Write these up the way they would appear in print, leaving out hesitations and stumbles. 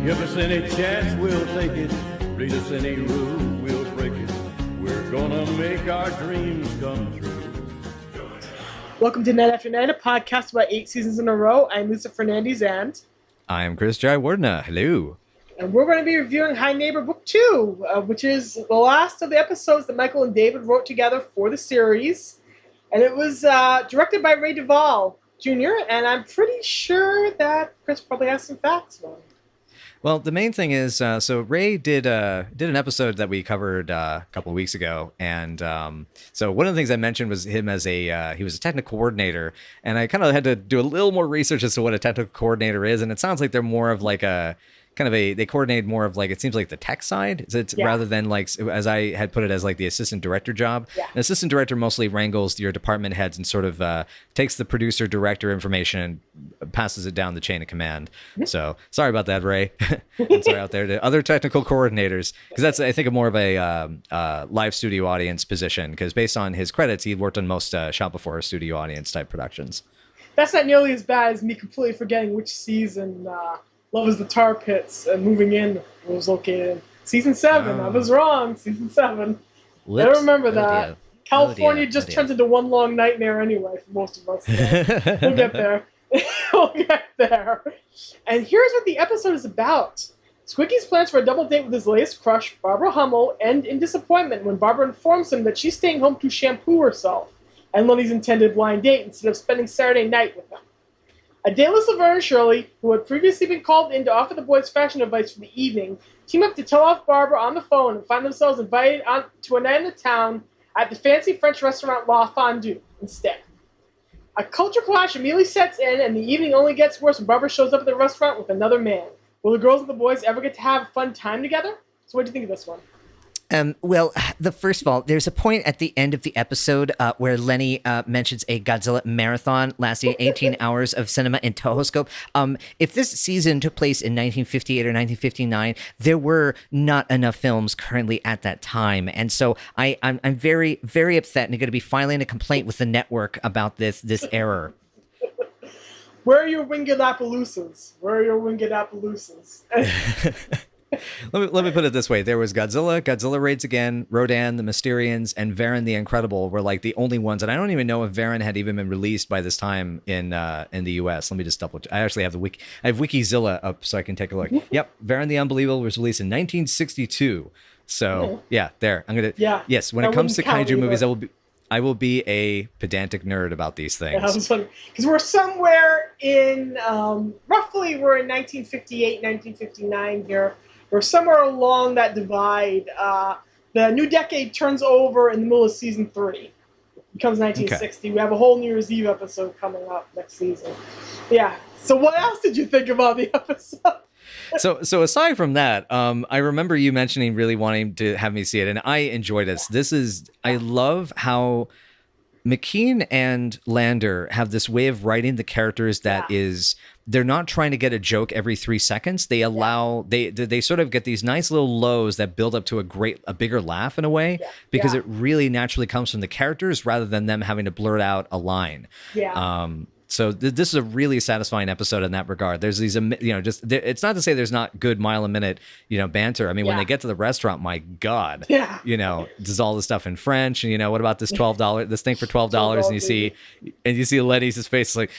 Give us any chance, we'll take it. Read us any rule, we'll break it. We're gonna make our dreams come true. Welcome to Night After Night, a podcast about 8 seasons in a row. I'm Lisa Fernandes, and I'm Chris Jayawardena. Hello. And we're going to be reviewing High Neighbor Book 2, which is the last of the episodes that Michael and David wrote together for the series. And it was directed by Ray Duvall Jr., and I'm pretty sure that Chris probably has some facts about it. Well, the main thing is, so Ray did an episode that we covered a couple of weeks ago, and so one of the things I mentioned was him as he was a technical coordinator, and I kind of had to do a little more research as to what a technical coordinator is, and it sounds like they're more of like a kind of they coordinate more of like, it seems like the tech side, rather than like, as I had put it, as like the assistant director job. Yeah. An assistant director mostly wrangles your department heads and sort of takes the producer director information and passes it down the chain of command. So sorry about that, Ray. And sorry out there to other technical coordinators, because that's, I think, more of a live studio audience position, because based on his credits, he worked on most shot before studio audience type productions. That's not nearly as bad as me completely forgetting which season Love is the Tar Pits and Moving In was located in. Season 7. I was wrong. Season 7. I remember that. California just turns into one long nightmare anyway for most of us. So we'll get there. We'll get there. And here's what the episode is about. Squiggy's plans for a double date with his latest crush, Barbara Hummel, end in disappointment when Barbara informs him that she's staying home to shampoo herself and Lenny's intended blind date instead of spending Saturday night with him. A dayless Laverne Shirley, who had previously been called in to offer the boys fashion advice for the evening, team up to tell off Barbara on the phone and find themselves invited on to a night in the town at the fancy French restaurant La Fondue instead. A culture clash immediately sets in, and the evening only gets worse when Barbara shows up at the restaurant with another man. Will the girls and the boys ever get to have a fun time together? So what do you think of this one? Well, first of all, there's a point at the end of the episode where Lenny mentions a Godzilla marathon lasting 18 hours of cinema in Tohoscope. If this season took place in 1958 or 1959, there were not enough films currently at that time. And so I'm very, very upset and going to be filing a complaint with the network about this error. Where are your winged Appaloosas? Where are your winged Appaloosas? Let me put it this way. There was Godzilla Raids Again, Rodan, the Mysterians, and Varen the Incredible were like the only ones. And I don't even know if Varen had even been released by this time in the US. Let me just double check. I actually have I have Wikizilla up so I can take a look. Yep, Varen the Unbelievable was released in 1962. So yeah, there. Yes, when it comes to kaiju movies, I will be a pedantic nerd about these things. Yeah, because we're somewhere in, roughly we're in 1958, 1959 here. We're somewhere along that divide. The new decade turns over in the middle of season 3. It becomes 1960. Okay. We have a whole New Year's Eve episode coming up next season. Yeah. So what else did you think about the episode? So aside from that, I remember you mentioning really wanting to have me see it, and I enjoyed it. I love how McKean and Lander have this way of writing the characters that is, they're not trying to get a joke every 3 seconds. They allow, they sort of get these nice little lows that build up to a bigger laugh in a way, because it really naturally comes from the characters rather than them having to blurt out a line. So this is a really satisfying episode in that regard. There's these, it's not to say there's not good mile a minute, banter. I mean, when they get to the restaurant, my God, there's all this stuff in French, and what about this this thing for $12, and you see Lenny's face like,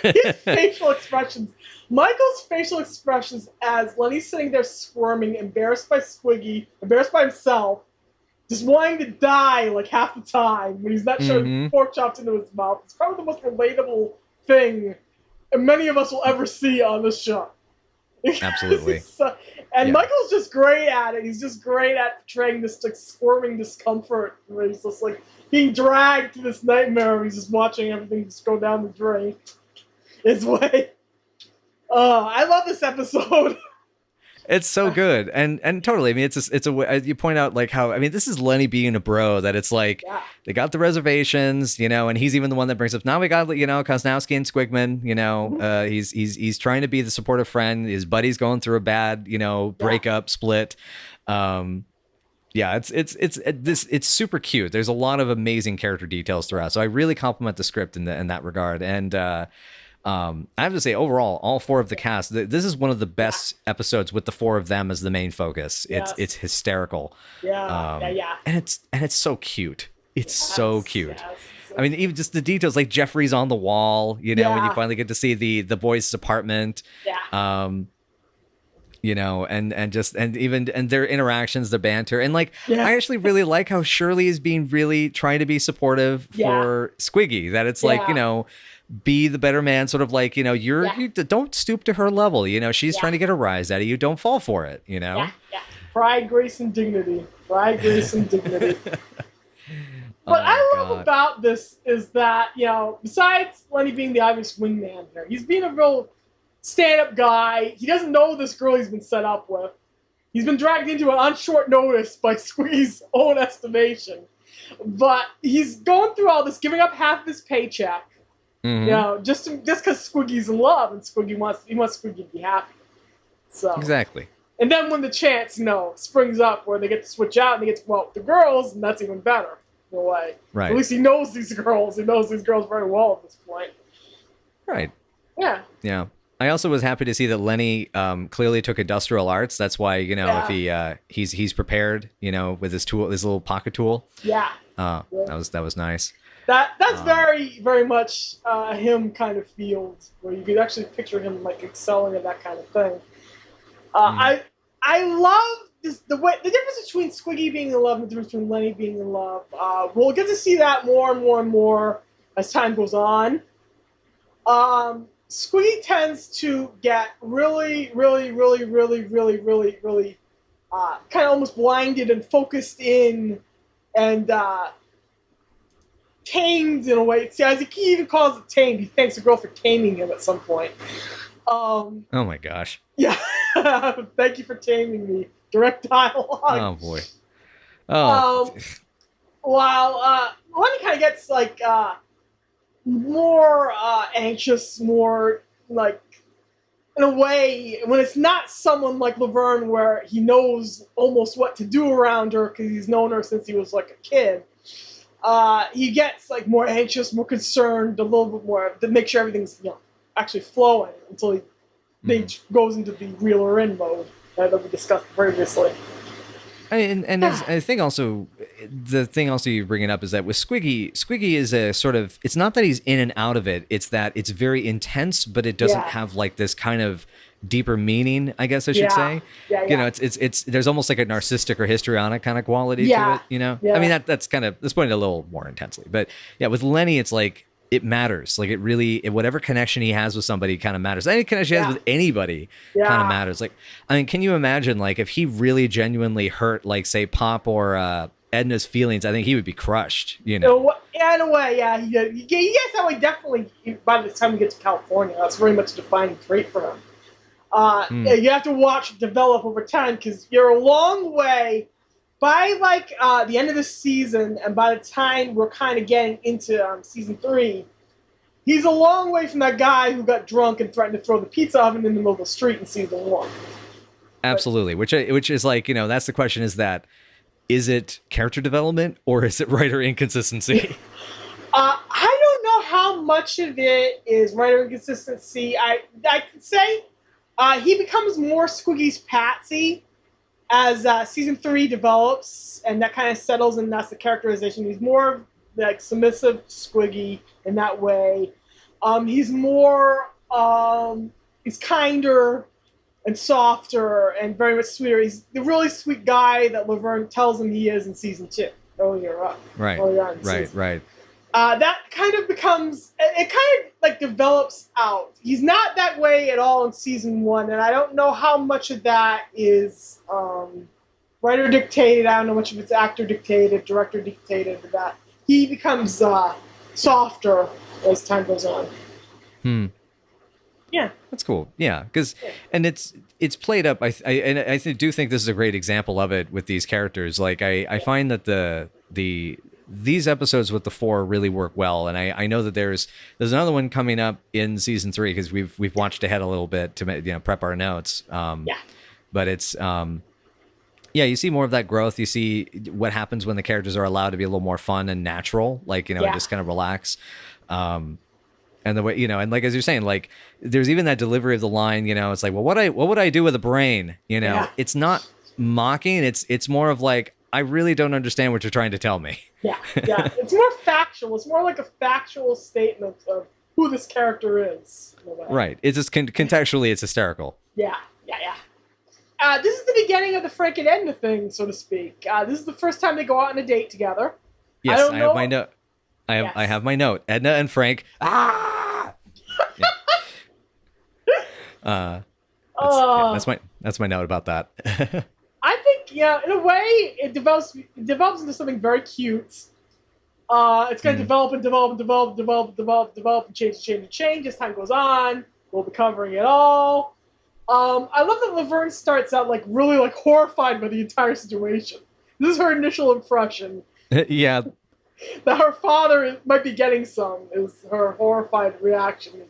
His facial expressions. Michael's facial expressions as Lenny's sitting there squirming, embarrassed by Squiggy, embarrassed by himself, just wanting to die like half the time when he's not shoving pork chops into his mouth. It's probably the most relatable thing many of us will ever see on this show. Absolutely. Michael's just great at it. He's just great at portraying this like squirming discomfort where he's just like being dragged to this nightmare. He's just watching everything just go down the drain his way. I love this episode. It's so good, and totally. I mean, it's a you point out like how, I mean, this is Lenny being a bro, that it's like they got the reservations, and he's even the one that brings up. Now we got Kosnowski and Squigman. He's trying to be the supportive friend. His buddy's going through a bad breakup, split. It's super cute. There's a lot of amazing character details throughout. So I really compliment the script in that regard, and I have to say, overall, all four of the cast, this is one of the best episodes with the four of them as the main focus. It's hysterical. And it's so cute. It's so cute. Yes. I mean, even just the details, like Jeffrey's on the wall, when you finally get to see the boys' apartment. Yeah. And their interactions, the banter, and I actually really like how Shirley is being really trying to be supportive for Squiggy. That it's be the better man, sort of you don't stoop to her level. She's trying to get a rise out of you. Don't fall for it. Pride, grace, and dignity. Pride, grace, and dignity. What I love about this is that, besides Lenny being the obvious wingman here, he's being a real stand-up guy. He doesn't know this girl he's been set up with. He's been dragged into it on short notice by Squiggy's own estimation. But he's going through all this, giving up half his paycheck, just because Squiggy's in love, and Squiggy wants Squiggy to be happy. So exactly. And then when the chance, springs up where they get to switch out and they get to go out with the girls, and that's even better. In a way. Right. At least he knows these girls. He knows these girls very well at this point. Right. Yeah. Yeah. I also was happy to see that Lenny clearly took industrial arts. That's why, if he's prepared, with his tool, his little pocket tool. Yeah. That was nice. That's very, very much him kind of field, where you could actually picture him excelling at that kind of thing. I love the difference between Squiggy being in love and the difference between Lenny being in love. We'll get to see that more and more and more as time goes on. Squiggy tends to get really, really, really, really, really, really, really kind of almost blinded and focused in and tamed in a way. See, as he even calls it tamed, he thanks the girl for taming him at some point. Oh my gosh. Yeah. Thank you for taming me. Direct dialogue. Oh boy. Oh. While Lenny kind of gets more anxious, more in a way, when it's not someone like Laverne where he knows almost what to do around her because he's known her since he was a kid. He gets more anxious, more concerned, a little bit more to make sure everything's actually flowing until he goes into the reel her in mode that we discussed previously. I think also the thing also you're bringing up is that with Squiggy is a sort of, it's not that he's in and out of it, it's that it's very intense, but it doesn't have this kind of deeper meaning, I guess I should say. It's there's almost a narcissistic or histrionic kind of quality to it, I mean that's kind of, let's put it a little more intensely, but with Lenny it's it matters. It really, whatever connection he has with somebody kind of matters. Any connection he has with anybody kind of matters. I mean, can you imagine, if he really genuinely hurt, say, Pop or Edna's feelings, I think he would be crushed, Yeah, in a way, yeah. He gets that way, definitely, by the time we get to California. That's very much a defining trait for him. You have to watch it develop over time, because you're a long way. By the end of the season, and by the time we're kind of getting into season 3, he's a long way from that guy who got drunk and threatened to throw the pizza oven in the middle of the street in season 1. Absolutely, which is that's the question: is it character development or is it writer inconsistency? I don't know how much of it is writer inconsistency. I can say he becomes more Squiggy's patsy as season 3 develops, and that kind of settles, and that's the characterization. He's more submissive Squiggy in that way. He's more, he's kinder and softer and very much sweeter. He's the really sweet guy that Laverne tells him he is in season 2, earlier on. Right. That kind of becomes, it kind of develops out. He's not that way at all in season 1, and I don't know how much of that is writer dictated. I don't know much of it's actor dictated, director dictated. That he becomes softer as time goes on. Yeah, that's cool. Yeah, and it's played up. I do think this is a great example of it with these characters. I find that these episodes with the 4 really work well, and I know that there's another one coming up in season 3 because we've watched ahead a little bit to prep our notes. But it's you see more of that growth. You see what happens when the characters are allowed to be a little more fun and natural, and just kind of relax. And the way, and like, as you're saying, like, there's even that delivery of the line, it's like, well, what would I do with a brain? Yeah. It's not mocking. It's more of like, I really don't understand what you're trying to tell me. Yeah. It's more factual. It's more like a factual statement of who this character is. Right. It's just contextually, it's hysterical. Yeah. This is the beginning of the Frank and Edna thing, so to speak. This is the first time they go out on a date together. Yes, I have my note. I have my note. Edna and Frank. Ah! That's my note about that. I think, in a way, it develops into something very cute. It's going to develop and change as time goes on. We'll be covering it all. I love that Laverne starts out like really like horrified by the entire situation. This is her initial impression. Yeah. That her father might be getting some is her horrified reaction.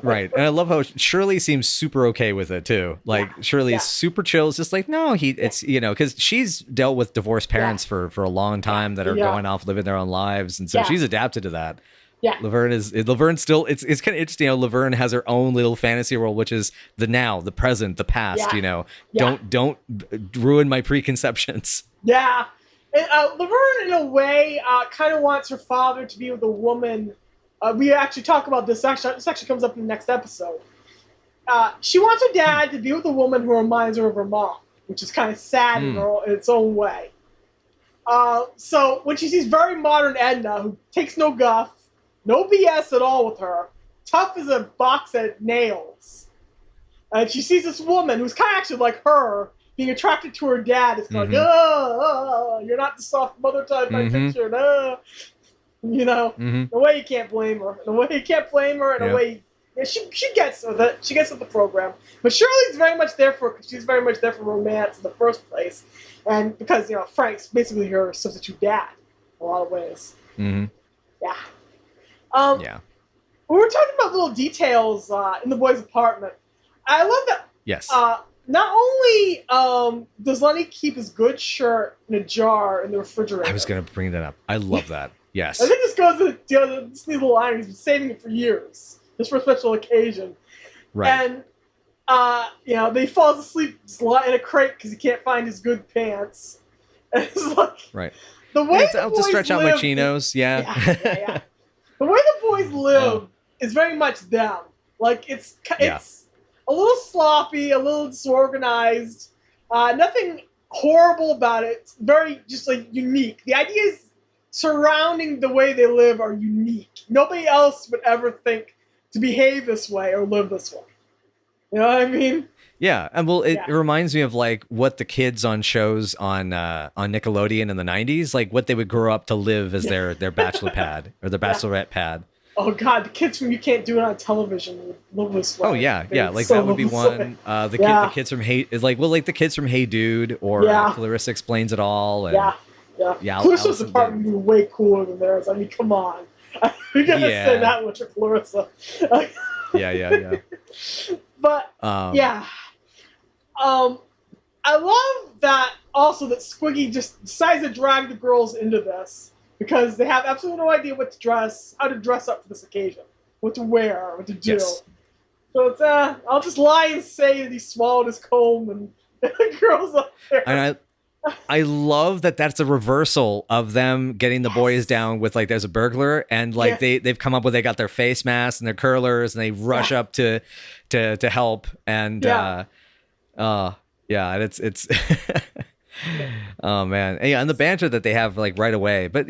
Right. And I love how Shirley seems super okay with it too. Like Shirley is super chill. It's just like, no, it's, because she's dealt with divorced parents for a long time that are going off living their own lives. And so she's adapted to that. Yeah. Laverne still, it's kind of interesting, Laverne has her own little fantasy world, which is the now, the present, the past, Don't ruin my preconceptions. Yeah. And, Laverne, in a way, kind of wants her father to be with a woman. We actually talk about this. This actually comes up in the next episode. She wants her dad to be with a woman who reminds her of her mom, which is kind of sad in its own way. So when she sees very modern Edna, who takes no guff, no BS at all with her, tough as a box of nails, and she sees this woman who's kind of actually like her, being attracted to her dad. It's like, you're not the soft mother type I pictured. In a way you can't blame her. In a way you can't blame her. In a way, she gets with it. She gets with the program. But Shirley's very much there for romance in the first place, and because Frank's basically her substitute dad in a lot of ways. Mm-hmm. Yeah. We were talking about little details in the boys' apartment. I love that. Yes. Not only does Lenny keep his good shirt in a jar in the refrigerator. I was going to bring that up. I love that. Yes. I think this goes to this neat little iron. He's been saving it for years, just for a special occasion. Right. And they falls asleep in a crate because he can't find his good pants. And it's like right. The way I'll just stretch out my chinos. Yeah. The way the boys live is very much them. Like it's a little sloppy, a little disorganized. Nothing horrible about it. It's very just like unique. The ideas surrounding the way they live are unique. Nobody else would ever think to behave this way or live this way. You know what I mean? Yeah, and it reminds me of like what the kids on shows on Nickelodeon in the 90s, like what they would grow up to live as their bachelor pad or their bachelorette pad. Oh God, the kids from You Can't Do It on Television would live this way. Oh yeah, like that would be one. The kids from Hey, the kids from Hey Dude or Clarissa Explains It All. And, Clarissa's apartment would be way cooler than theirs. I mean, come on. You gotta say that much of Clarissa. Yeah. But I love that also that Squiggy just decides to drag the girls into this because they have absolutely no idea how to dress up for this occasion, what to wear, what to do. Yes. So it's I'll just lie and say that he swallowed his comb and the girls up there. And I love that that's a reversal of them getting the boys down with like there's a burglar and like they've come up with they got their face masks and their curlers and they rush up to help and it's oh man and the banter that they have like right away. But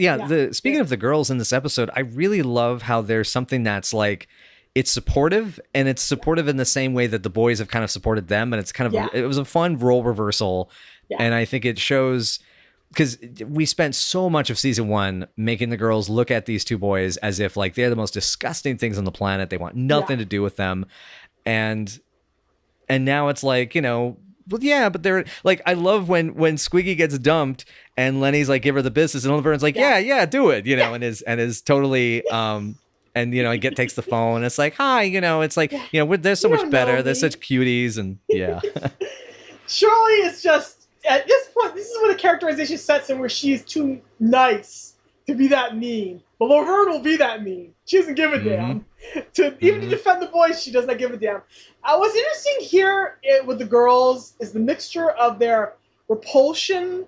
speaking of the girls in this episode, I really love how there's something that's like it's supportive and it's supportive in the same way that the boys have kind of supported them, and it's kind of it was a fun role reversal. And I think it shows because we spent so much of season 1 making the girls look at these two boys as if like they're the most disgusting things on the planet. They want nothing to do with them. And now it's like, but they're like, I love when Squiggy gets dumped and Lenny's like, give her the business. And Laverne's like, yeah, do it, and is totally, and, takes the phone. And it's like, hi, it's like, they're so much better. They're such cuties. And Shirley is just, at this point, this is where the characterization sets in where she is too nice to be that mean. But Laverne will be that mean. She doesn't give a damn. Even to defend the boys, she does not give a damn. What's interesting here with the girls is the mixture of their repulsion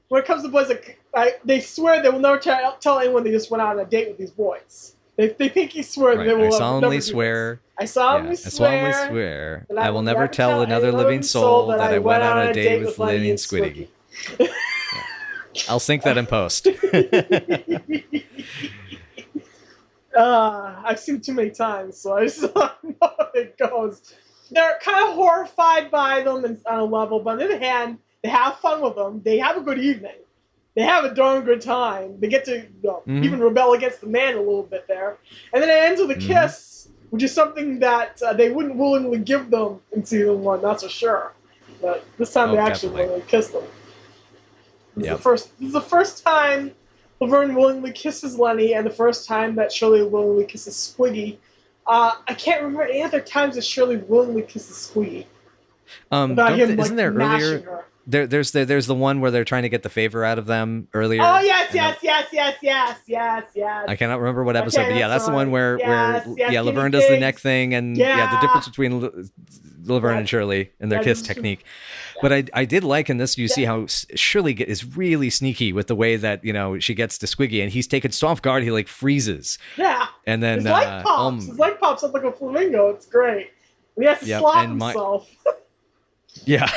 when it comes to boys. Like, they swear they will never tell anyone they just went out on a date with these boys. They pinky swear Right. they will I solemnly never swear. I solemnly swear. I will never tell another living soul that I went on a date with Lenny and Squiggy. I'll sync that in post. I've seen it too many times, so I just don't know how it goes. They're kind of horrified by them on a level, but on the other hand, they have fun with them. They have a good evening. They have a darn good time. They get to even rebel against the man a little bit there. And then it ends with a kiss, which is something that they wouldn't willingly give them in season 1, that's for sure. But this time they actually willingly kiss them. This is the first time Laverne willingly kisses Lenny, and the first time that Shirley willingly kisses Squiggy. I can't remember any other times that Shirley willingly kisses Squiggy. Isn't there earlier? There's the one where they're trying to get the favor out of them earlier. Oh yes. I cannot remember what episode, but that's the one where Laverne does the neck thing, and the difference between Laverne and Shirley and their kiss technique. But I did like in this, you see how Shirley is really sneaky with the way that she gets to Squiggy, and he's taken off guard. He like freezes. Yeah. And then his leg pops. His leg pops up like a flamingo. It's great. And he has to slap himself. Yeah.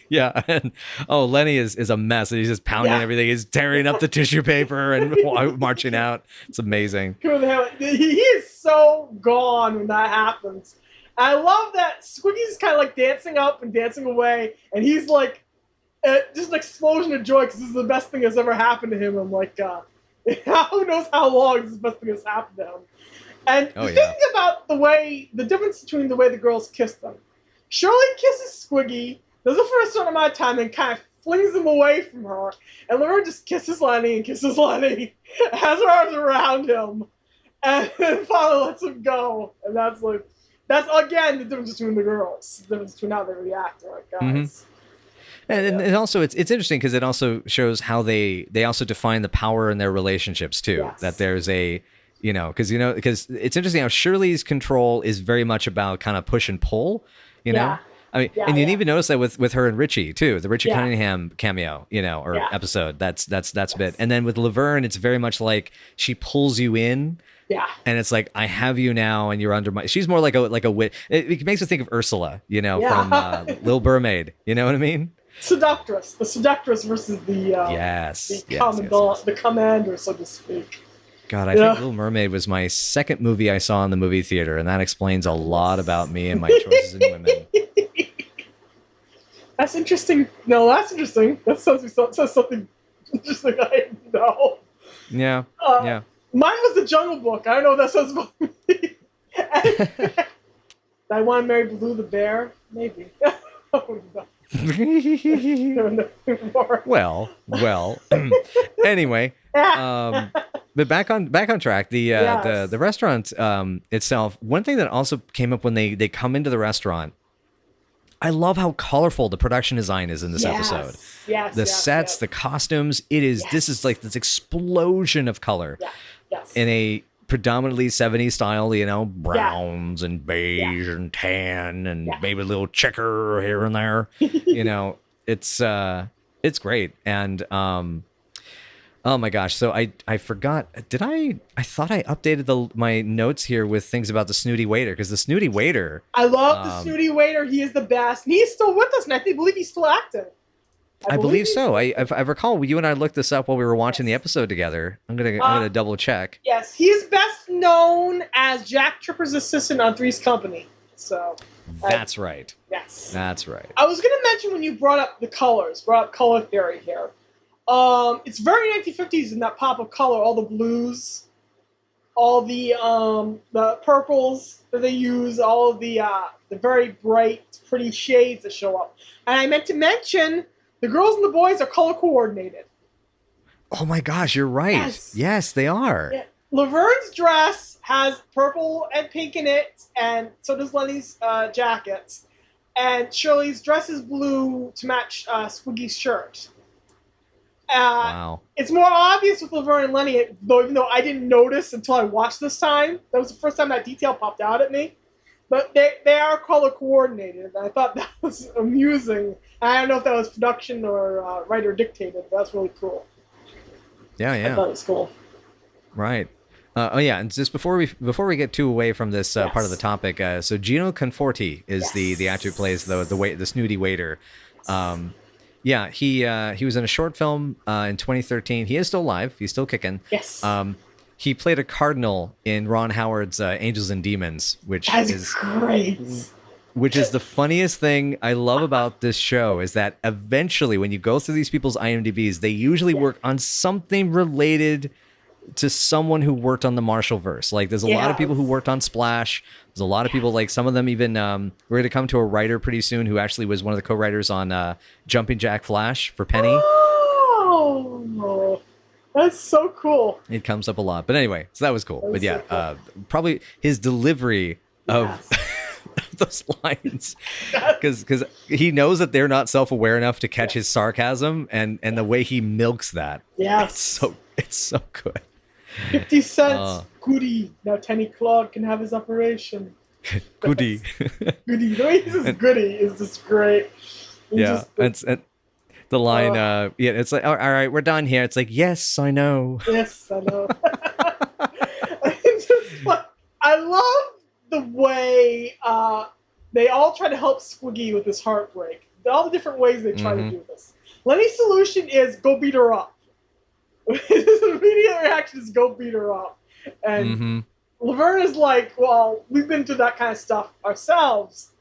Yeah. And Lenny is a mess, and he's just pounding everything. He's tearing up the tissue paper and marching out. It's amazing. He is so gone when that happens. I love that Squiggy's kind of like dancing up and dancing away, and he's like just an explosion of joy because this is the best thing that's ever happened to him. I'm like, who knows how long this is the best thing that's happened to him. And the thing about the difference between the way the girls kiss them. Shirley kisses Squiggy, does it for a certain amount of time, and kind of flings him away from her. And Laverne just kisses Lenny, has her arms around him, and then finally lets him go. And that's again the difference between the girls. The difference between how they react. They're like, guys. And also, it's interesting because it also shows how they also define the power in their relationships too. Yes. That there's a because it's interesting how Shirley's control is very much about kind of push and pull. I mean, and you even notice that with her and Richie too, the Richie Cunningham cameo, episode. That's a bit. And then with Laverne, it's very much like she pulls you in. Yeah. And it's like, I have you now, and you're under my. She's more like a wit. It makes me think of Ursula, from Little Mermaid. You know what I mean? Seductress, the seductress versus the the commander, so to speak. God, I think Little Mermaid was my second movie I saw in the movie theater, and that explains a lot about me and my choices in women. That's interesting. No, that's interesting. That says something interesting I didn't know. Yeah, yeah. Mine was The Jungle Book. I don't know what that says about me. I want to marry Blue the Bear? Maybe. Well. Anyway, but back on track. The restaurant itself. One thing that also came up when they come into the restaurant. I love how colorful the production design is in this episode. Yes. The sets, the costumes. It is. This is like this explosion of color. Yes. In a predominantly 70s style, browns and beige and tan and maybe a little checker here and there. It's great. And oh my gosh, so I forgot, I thought I updated my notes here with things about the snooty waiter, because the snooty waiter, I love the snooty waiter. He is the best, and he's still with us, and I believe he's still active. I believe so. I recall you and I looked this up while we were watching the episode together. I'm gonna double check. Yes, he is best known as Jack Tripper's assistant on Three's Company. So that's right. Yes, that's right. I was gonna mention when you brought up color theory here. It's very 1950s in that pop of color. All the blues, all the purples that they use, all of the very bright, pretty shades that show up. And I meant to mention. The girls and the boys are color coordinated. Oh my gosh, you're right. Yes, they are. Yeah. Laverne's dress has purple and pink in it, and so does Lenny's jackets. And Shirley's dress is blue to match Squiggy's shirt. Wow. It's more obvious with Laverne and Lenny, though, even though I didn't notice until I watched this time. That was the first time that detail popped out at me. But they are color coordinated, and I thought that was amusing. I don't know if that was production or writer dictated, but that's really cool. Yeah, I thought it was cool. Right. And just before we get too away from this part of the topic, so Gino Conforti is the actor who plays the snooty waiter. He was in a short film in 2013. He is still alive. He's still kicking. Yes. He played a cardinal in Ron Howard's Angels and Demons, which is great. Which is the funniest thing I love about this show is that eventually, when you go through these people's IMDb's, they usually work on something related to someone who worked on the Marshallverse. Like, there's a lot of people who worked on Splash. There's a lot of people, like some of them even we're going to come to a writer pretty soon who actually was one of the co-writers on Jumping Jack Flash for Penny. Oh, that's so cool. It comes up a lot. But anyway, so that was cool. But yeah, so cool. Probably his delivery of those lines, because he knows that they're not self-aware enough to catch his sarcasm, and the way he milks that. Yes. It's so good. 50 cents, goody. Now Tiny Claude can have his operation. Goody. Goody. The way he says goody is just great. And the line, it's like, all right, we're done here. It's like, yes, I know. Yes, I know. I love the way they all try to help Squiggy with his heartbreak. All the different ways they try to do this. Lenny's solution is go beat her up. His immediate reaction is go beat her up. And Laverne is like, well, we've been through that kind of stuff ourselves,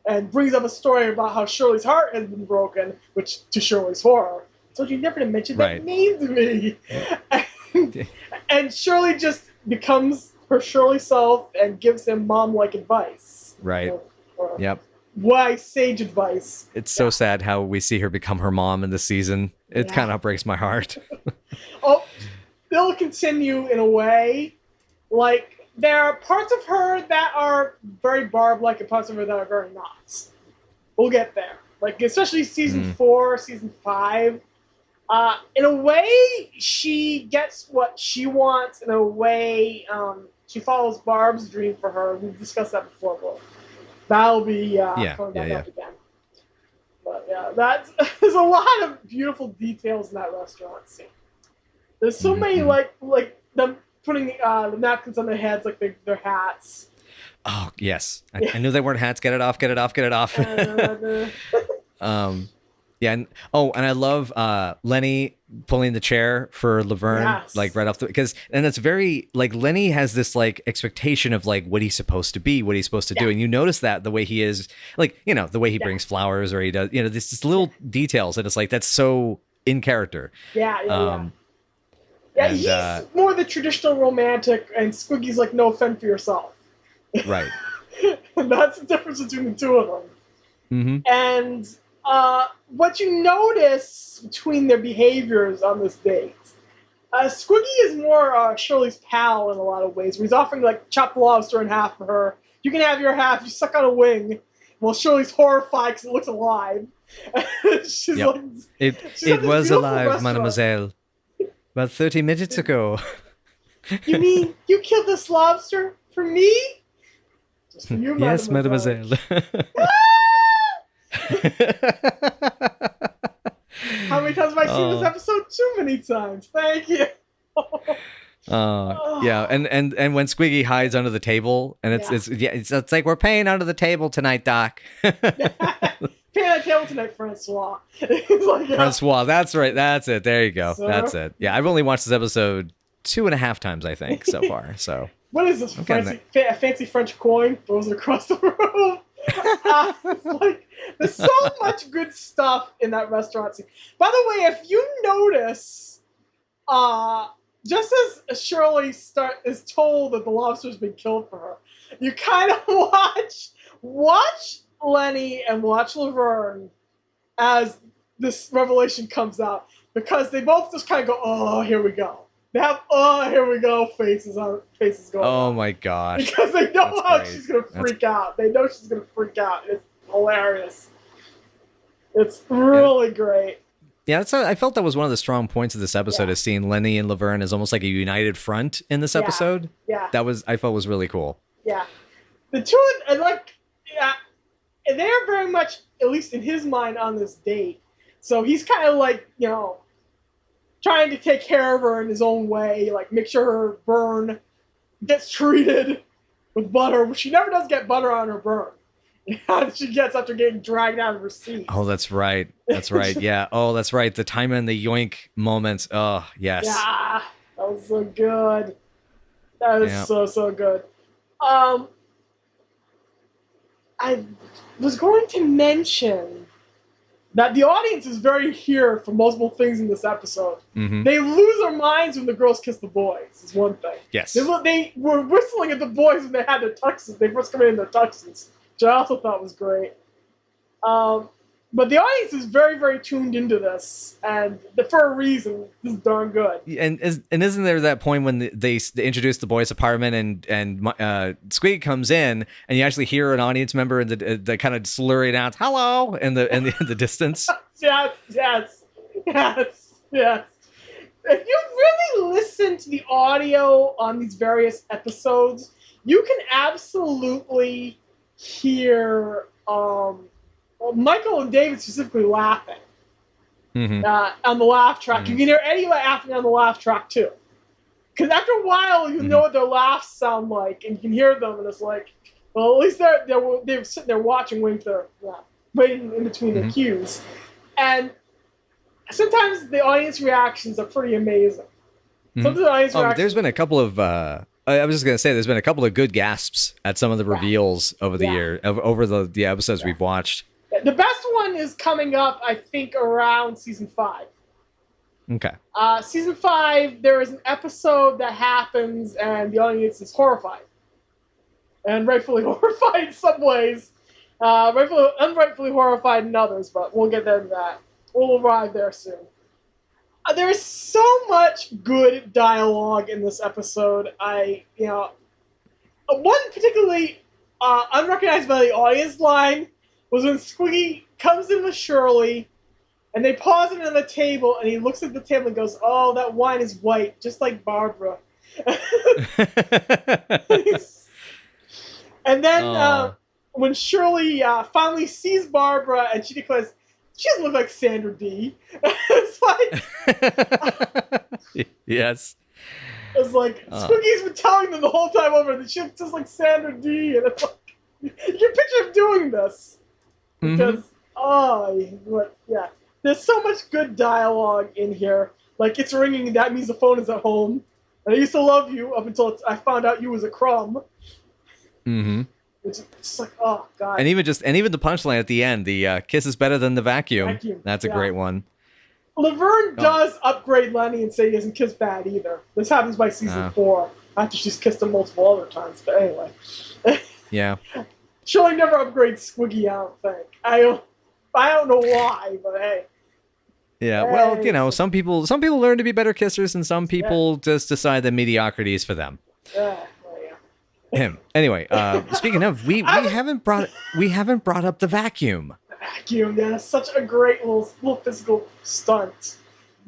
and brings up a story about how Shirley's heart has been broken, which to Shirley's horror. So you never mentioned that name to me. And Shirley just becomes her Shirley self and gives him mom-like advice. Right. Yep. Wise, sage advice. It's so sad how we see her become her mom in this season. It kind of breaks my heart. They'll continue in a way. Like, there are parts of her that are very Barb-like and parts of her that are very not. We'll get there. Like, especially season 4, season 5. In a way, she gets what she wants. In a way, she follows Barb's dream for her. We've discussed that before, but that'll be coming back up again. But there's a lot of beautiful details in that restaurant scene. There's so many, like them putting the napkins on their heads like their hats. Oh, yes. I knew they weren't hats. Get it off, get it off, get it off. And I love Lenny pulling the chair for Laverne, like right off and that's very, like, Lenny has this like expectation of like what he's supposed to be, what he's supposed to do, and you notice that the way he is, like, you know, the way he brings flowers, or he does, you know, this little details, and it's like that's so in character. He's more the traditional romantic, and Squiggy's like, no, fend for yourself. Right. And that's the difference between the two of them. And what you notice between their behaviors on this date, Squiggy is more Shirley's pal in a lot of ways, where he's offering, like, chop the lobster in half for her. You can have your half, you suck on a wing. Well, Shirley's horrified because it looks alive. She's like, it was alive, mademoiselle. About 30 minutes ago. You mean you killed this lobster for me? Just for you, yes, mademoiselle. How many times have I seen this episode? Too many times. Thank you. And when Squiggy hides under the table, and it's like, we're paying under the table tonight, Doc. Pay that table tonight, Francois. Like, Francois, that's right. That's it. There you go. That's it. Yeah, I've only watched this episode 2.5 times, I think, so far. So what is this? Fancy French coin throws it across the room. It's like, there's so much good stuff in that restaurant scene. By the way, if you notice, just as Shirley is told that the lobster's been killed for her, you kind of watch Lenny and watch Laverne as this revelation comes out, because they both just kind of go, oh, here we go. They have, oh, here we go, faces going oh my gosh. Because they know she's going to freak out. They know she's going to freak out. It's hilarious. It's really great. Yeah, I felt that was one of the strong points of this episode, is seeing Lenny and Laverne as almost like a united front in this episode. Yeah. I felt was really cool. Yeah. The two, and like, yeah, they're very much, at least in his mind, on this date. So he's kind of like, trying to take care of her in his own way, like make sure her burn gets treated with butter, which she never does get butter on her burn. She gets after getting dragged out of her seat. Oh, that's right. That's right. Yeah. Oh, that's right. The time and the yoink moments. Oh, yes. Yeah, that was so good. That was so good. I was going to mention that the audience is very here for multiple things in this episode. Mm-hmm. They lose their minds when the girls kiss the boys, is one thing. Yes. They were whistling at the boys when they had their tuxes. They first come in their tuxes, which I also thought was great. But the audience is very, very tuned into this, and for a reason. This is darn good. And isn't there that point when they introduce the boys' apartment and Squiggy comes in, and you actually hear an audience member in the kind of slurring out "hello" in the distance? Yes. If you really listen to the audio on these various episodes, you can absolutely hear Michael and David specifically laughing on the laugh track. Mm-hmm. You can hear Eddie laughing on the laugh track too. Because after a while, you know what their laughs sound like, and you can hear them, and it's like, well, at least they're sitting there watching, waiting in between the cues. And sometimes the audience reactions are pretty amazing. Sometimes the audience reactions... There's been a couple of... I was just going to say, there's been a couple of good gasps at some of the reveals over the year, over the episodes we've watched. The best one is coming up, I think, around season 5. Okay. Season 5, there is an episode that happens, and the audience is horrified. And rightfully horrified in some ways. Unrightfully horrified in others, but we'll get into that. We'll arrive there soon. There's so much good dialogue in this episode. One particularly unrecognized by the audience line was when Squiggy comes in with Shirley, and they pause it on the table, and he looks at the table and goes, "Oh, that wine is white, just like Barbara." And then when Shirley finally sees Barbara, and she declares, "She doesn't look like Sandra Dee." It's like... Yes. It's like, Squiggy's been telling them the whole time over that she looks just like Sandra Dee, and it's like, you can picture him doing this. Because, there's so much good dialogue in here. Like, it's ringing, that means the phone is at home. And I used to love you up until I found out you was a crumb. Mm-hmm. It's just like, oh, God. And even the punchline at the end, the kiss is better than the vacuum. That's a great one. Laverne does upgrade Lenny and say he doesn't kiss bad either. This happens by season 4, after she's kissed him multiple other times. But anyway. Yeah. Shirley never upgrades Squiggy, I don't think. I don't know why, but hey. Yeah, well, some people learn to be better kissers, and some people just decide that mediocrity is for them. Him. Anyway, speaking of, we haven't brought up the vacuum. The vacuum, that's such a great little physical stunt.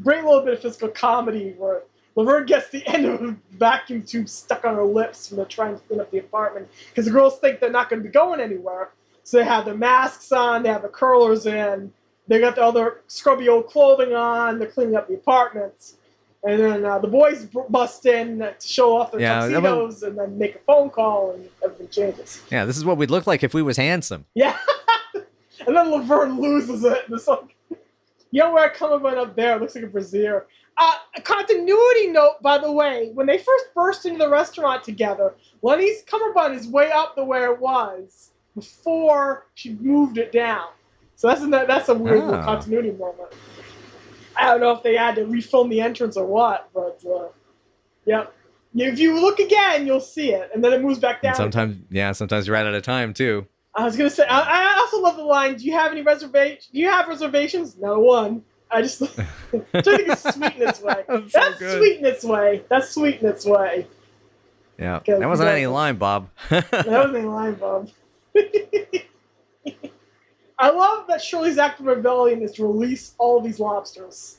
Great little bit of physical comedy where Laverne gets the end of a vacuum tube stuck on her lips when they're trying to clean up the apartment, because the girls think they're not going to be going anywhere. So they have their masks on, they have the curlers in, they got the other scrubby old clothing on, they're cleaning up the apartments. And then the boys bust in to show off their tuxedos and then make a phone call, and everything changes. Yeah, this is what we'd look like if we was handsome. Yeah. And then Laverne loses it. And it's like, where I come up there, it looks like a brassiere. A continuity note, by the way, when they first burst into the restaurant together, Lenny's cummerbund is way up the way it was before she moved it down. So that's a weird little continuity moment. I don't know if they had to refilm the entrance or what, but if you look again, you'll see it, and then it moves back down. And sometimes you're right out of time too. I was gonna say, I also love the line, "Do you have any reservations? Do you have reservations?" No one. I just think it's sweet in its way. That's sweet in its way. That's sweet in its way. Yeah, that wasn't any line, Bob. That wasn't any line, Bob. I love that Shirley's act of rebellion is to release all these lobsters.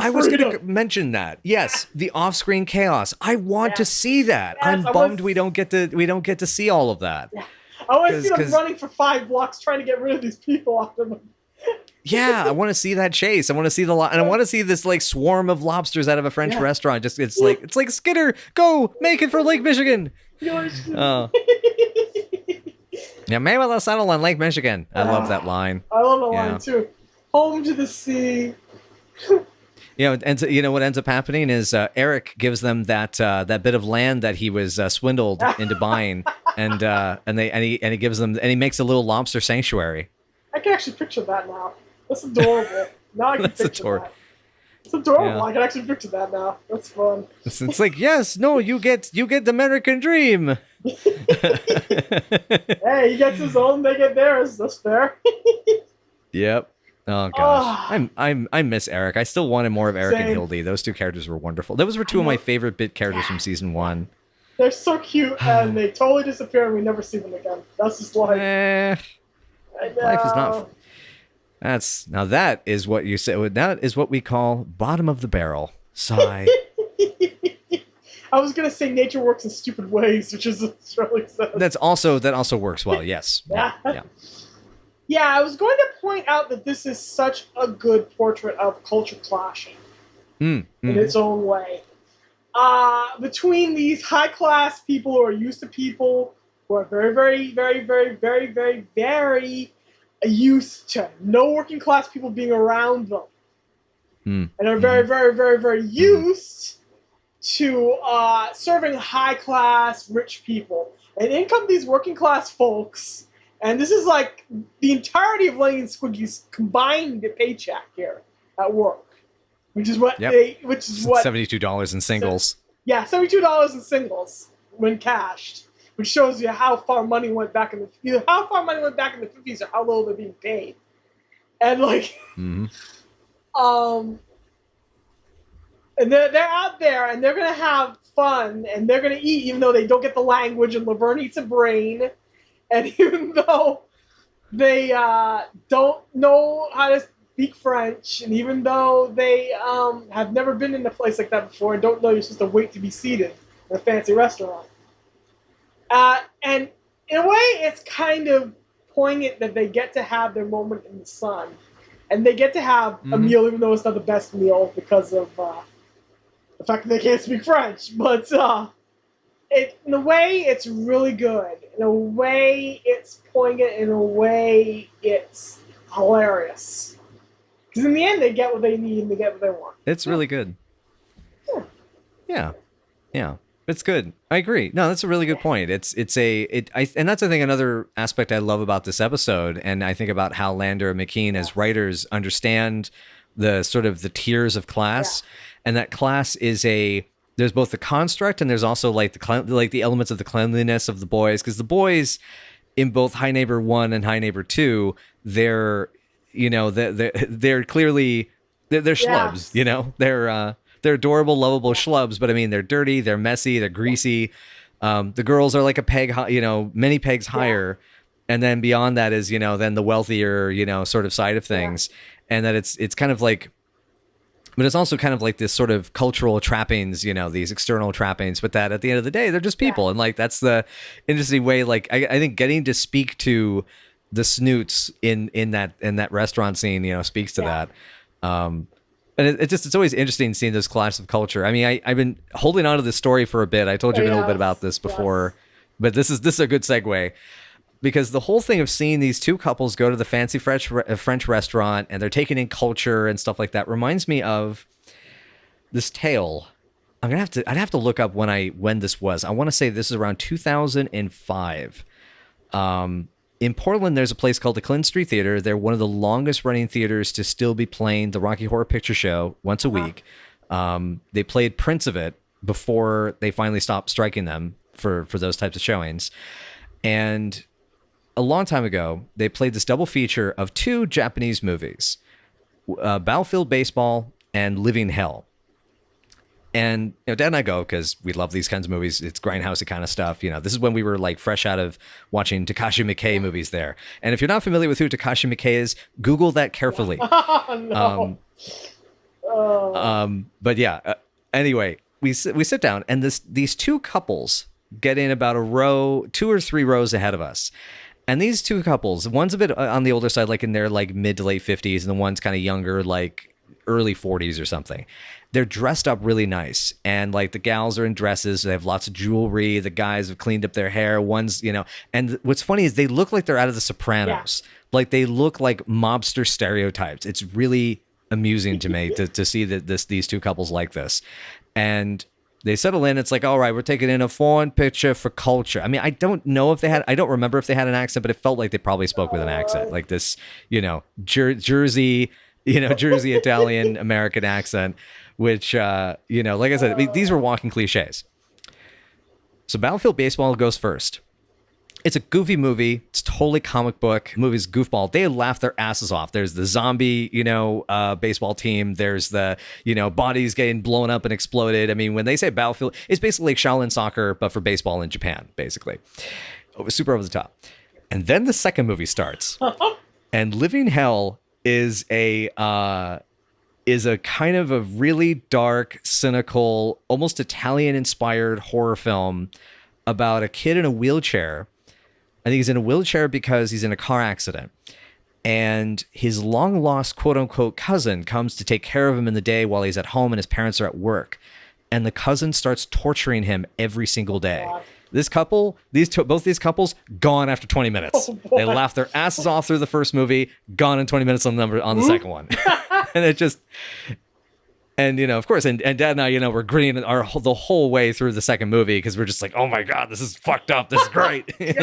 I was going to mention that. Yes, the off-screen chaos. I want to see that. Yes, I'm bummed we don't get to see all of that. Yeah. I want to see them running for 5 blocks trying to get rid of these people after them. Yeah, I want to see that chase. I want to see and I want to see this like swarm of lobsters out of a French restaurant. Just it's like Skinner, go make it for Lake Michigan. Oh. Yeah, maybe they'll settle on Lake Michigan. I love that line. I love that line too. Home to the sea. And what ends up happening is Eric gives them that bit of land that he was swindled into buying, and he gives them, and he makes a little lobster sanctuary. I can actually picture that now. That's adorable. Now I can picture that. It's adorable. Yeah. I can actually picture that now. That's fun. It's like, yes, no, you get the American dream. Hey, he gets his own, they get theirs. That's fair. Yep. Oh gosh, I miss Eric. I still wanted more of Eric and Hildy. Those two characters were wonderful. Those were two of my favorite bit characters from season 1. They're so cute, and they totally disappear, and we never see them again. That's just life. Life is not. That is what you say. That is what we call bottom of the barrel. Sigh. I was gonna say nature works in stupid ways, which is really sad. That also works well. Yes. Yeah. Yeah, I was going to point out that this is such a good portrait of culture clashing in its own way. Between these high-class people who are used to people who are very, very, very, very, very, very, very used to no working-class people being around them. And are very, very, very, very used to serving high-class, rich people. And in come these working-class folks. And this is like the entirety of Lenny and Squiggy's combined paycheck here at work, which is what $72 in singles. Yeah, $72 in singles when cashed, which shows you how far money went back in the 50s or how little they're being paid, and and they're out there and they're gonna have fun and they're gonna eat even though they don't get the language and Laverne eats a brain. And even though they don't know how to speak French, and even though they have never been in a place like that before and don't know you're supposed to wait to be seated in a fancy restaurant. And in a way, it's kind of poignant that they get to have their moment in the sun. And they get to have a meal, even though it's not the best meal because of the fact that they can't speak French. But in a way, it's really good. In a way, it's poignant. In a way, it's hilarious. Because in the end, they get what they need and they get what they want. It's really good. Yeah. It's good. I agree. No, that's a really good point. And that's I think another aspect I love about this episode, and I think about how Lander and McKean as writers understand the sort of the tiers of class, and that class is there's both the construct and there's also like the elements of the cleanliness of the boys, because the boys in both High Neighbor 1 and High Neighbor 2, they're clearly schlubs, they're adorable, lovable schlubs, but I mean they're dirty, they're messy, they're greasy. The girls are like a peg, many pegs higher, and then beyond that is then the wealthier sort of side of things, and that it's kind of like. But it's also kind of like this sort of cultural trappings, these external trappings, but that at the end of the day, they're just people. And like, that's the interesting way. Like, I think getting to speak to the snoots in that restaurant scene, speaks to that. And it's always interesting seeing this clash of culture. I mean, I've been holding on to this story for a bit. I told you a little bit about this before, but this is a good segue. Because the whole thing of seeing these two couples go to the fancy French restaurant and they're taking in culture and stuff like that reminds me of this tale. I'd have to look up when this was. I want to say this is around 2005. In Portland, there's a place called the Clinton Street Theater. They're one of the longest running theaters to still be playing the Rocky Horror Picture Show once a week. They played prints of it before they finally stopped striking them for those types of showings. And a long time ago, they played this double feature of 2 Japanese movies, Battlefield Baseball and Living Hell. And Dad and I go because we love these kinds of movies. It's grindhousey kind of stuff. This is when we were like fresh out of watching Takashi Miike movies there. And if you're not familiar with who Takashi Miike is, Google that carefully. Oh, no. But yeah, anyway, we sit down, and these two couples get in about a row, 2 or 3 rows ahead of us. And these two couples, one's a bit on the older side, like in their like mid to late 50s, and the one's kind of younger, like early 40s or something. They're dressed up really nice, and like the gals are in dresses. They have lots of jewelry. The guys have cleaned up their hair. One's, and what's funny is they look like they're out of The Sopranos. Yeah. Like they look like mobster stereotypes. It's really amusing to me to see these two couples like this. And they settle in. It's like, all right, we're taking in a foreign picture for culture. I mean, I don't remember if they had an accent, but it felt like they probably spoke with an accent, like this, Jersey, Jersey Italian American accent, which, like I said, I mean, these were walking cliches. So Battlefield Baseball goes first. It's a goofy movie. It's totally comic book. The movie's goofball. They laugh their asses off. There's the zombie, baseball team. There's the, bodies getting blown up and exploded. I mean, when they say Battlefield, it's basically like Shaolin soccer, but for baseball in Japan, basically. It was super over the top. And then the second movie starts. And Living Hell is a kind of a really dark, cynical, almost Italian-inspired horror film about a kid in a wheelchair. I think he's in a wheelchair because he's in a car accident. And his long-lost quote-unquote cousin comes to take care of him in the day while he's at home and his parents are at work. And the cousin starts torturing him every single day. This couple, both these couples, gone after 20 minutes. They laughed their asses off through the first movie, gone in 20 minutes on the second one. And it just... And, of course, and Dad and I, we're grinning the whole way through the second movie because we're just like, oh, my God, this is fucked up. This is great. And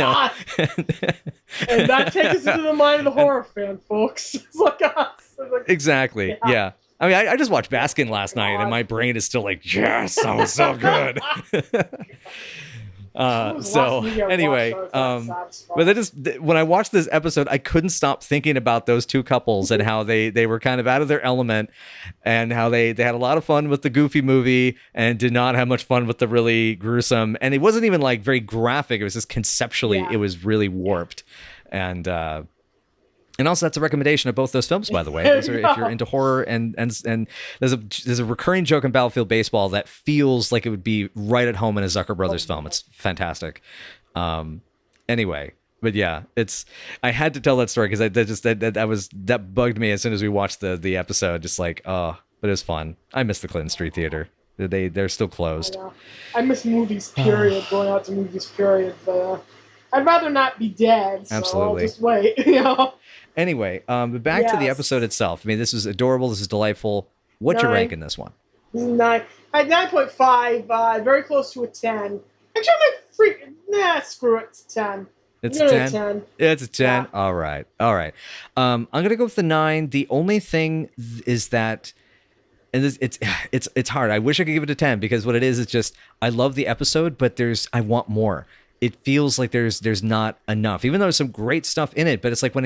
that takes us into the mind of the horror fan, folks. It's like us. Exactly. Yeah. I mean, I just watched Baskin last night, and my brain is still like, yes, that was so good. So anyway, but when I watched this episode, I couldn't stop thinking about those two couples and how they were kind of out of their element, and how they had a lot of fun with the goofy movie and did not have much fun with the really gruesome. And it wasn't even like very graphic. It was just conceptually, it was really warped. And also, that's a recommendation of both those films, by the way. Those are, if you're into horror, and there's a recurring joke in Battlefield Baseball that feels like it would be right at home in a Zucker Brothers film. It's fantastic. Anyway, but yeah, I had to tell that story because that bugged me as soon as we watched the episode. Just like, oh, but it was fun. I miss the Clinton Street Theater. They're still closed. I miss movies. Period. Going out to movies. Period. But I'd rather not be dead. So absolutely. I'll just wait. Anyway, back to the episode itself. I mean, this is adorable. This is delightful. What's your rank in this one? This is 9. I had 9.5. Very close to a 10. Actually, screw it. It's a 10. It's a 10? It's a 10? Yeah. All right. I'm going to go with the 9. The only thing is that, and it's hard. I wish I could give it a 10 because what it is just, I love the episode, but I want more. It feels like there's not enough, even though there's some great stuff in it. But it's like when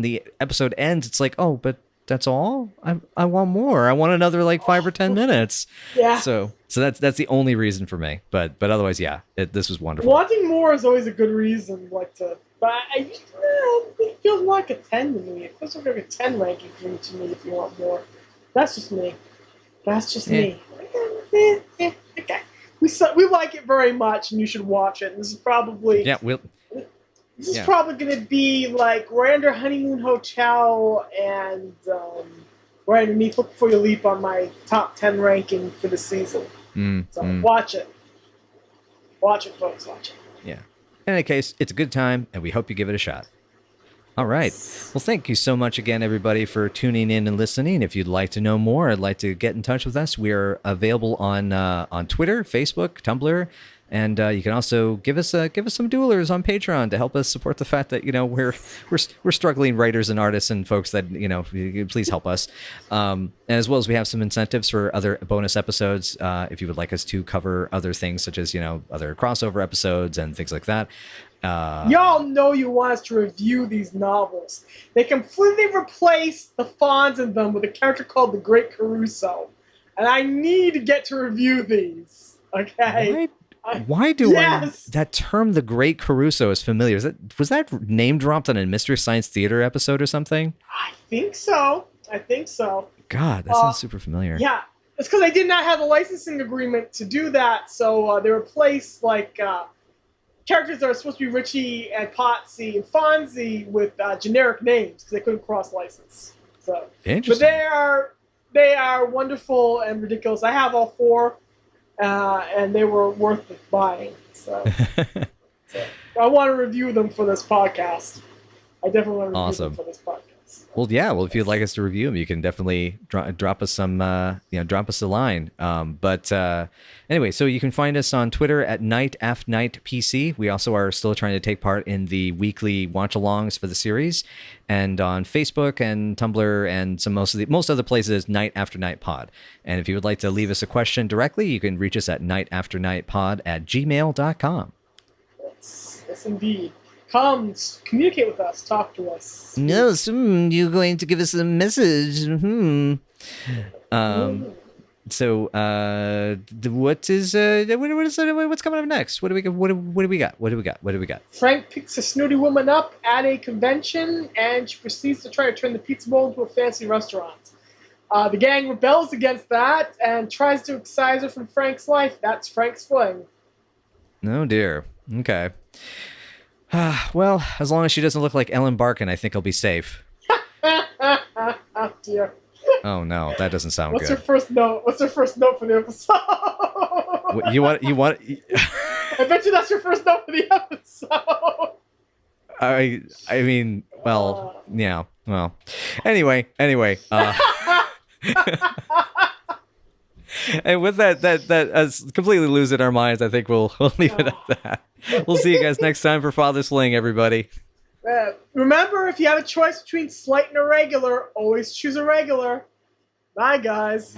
the episode ends, it's like, oh, but that's all. I want more. I want another like 5 or 10 minutes. Yeah. So that's the only reason for me. But otherwise, yeah, this was wonderful. Wanting more is always a good reason. But it feels like a 10 to me. It feels like a 10 ranking to me if you want more. That's just me. Me. Okay. We like it very much, and you should watch it. And this is probably probably going to be like right under Honeymoon Hotel and right underneath Look Before You Leap on my top 10 ranking for the season. Watch it. Watch it, folks. Watch it. Yeah. In any case, it's a good time, and we hope you give it a shot. All right. Well, thank you so much again, everybody, for tuning in and listening. If you'd like to know more, I'd like to get in touch with us. We are available on Twitter, Facebook, Tumblr, and you can also give us some doolars on Patreon to help us support the fact that we're struggling writers and artists and folks that please help us. And as well as we have some incentives for other bonus episodes if you would like us to cover other things such as other crossover episodes and things like that. Y'all know you want us to review these novels. They completely replaced the Fonz in them with a character called the Great Caruso. and I need to get to review these. Okay. Why do Yes! that term, the Great Caruso, is familiar? Was that name dropped on a Mystery Science Theater episode or something? I think so. God, that sounds super familiar. Yeah, it's because I did not have a licensing agreement to do that, so they replaced characters that are supposed to be Richie and Potsy and Fonzie with generic names because they couldn't cross-license. So, Interesting. but they are wonderful and ridiculous. I have all 4. And they were worth buying. So I want to review them for this podcast. I definitely want to review them for this podcast. Well, yeah. Well, if you'd like us to review them, you can definitely drop us some, drop us a line. But anyway, so you can find us on Twitter at NightAftNightPC. We also are still trying to take part in the weekly watch-alongs for the series, and on Facebook and Tumblr and most other places, Night After Night Pod. And if you would like to leave us a question directly, you can reach us at nightafterNightPod@gmail.com. Yes, indeed. Come, communicate with us, talk to us. No, you're going to give us a message. So, what's coming up next? What do we got? Frank picks a snooty woman up at a convention, and she proceeds to try to turn the pizza bowl into a fancy restaurant. The gang rebels against that and tries to excise her from Frank's life. That's Frank's fling. Oh dear. Okay. Well, as long as she doesn't look like Ellen Barkin, I think I'll be safe. Oh dear. Oh no, that doesn't sound What's good. her first note? What's her first note for the episode? You want? I bet you that's your first note for the episode. I mean, well, yeah. Well, anyway. And with that us completely losing our minds, I think we'll leave it at that. We'll see you guys next time for Father Sling, everybody. Remember, if you have a choice between slight and a regular, always choose a regular. Bye, guys.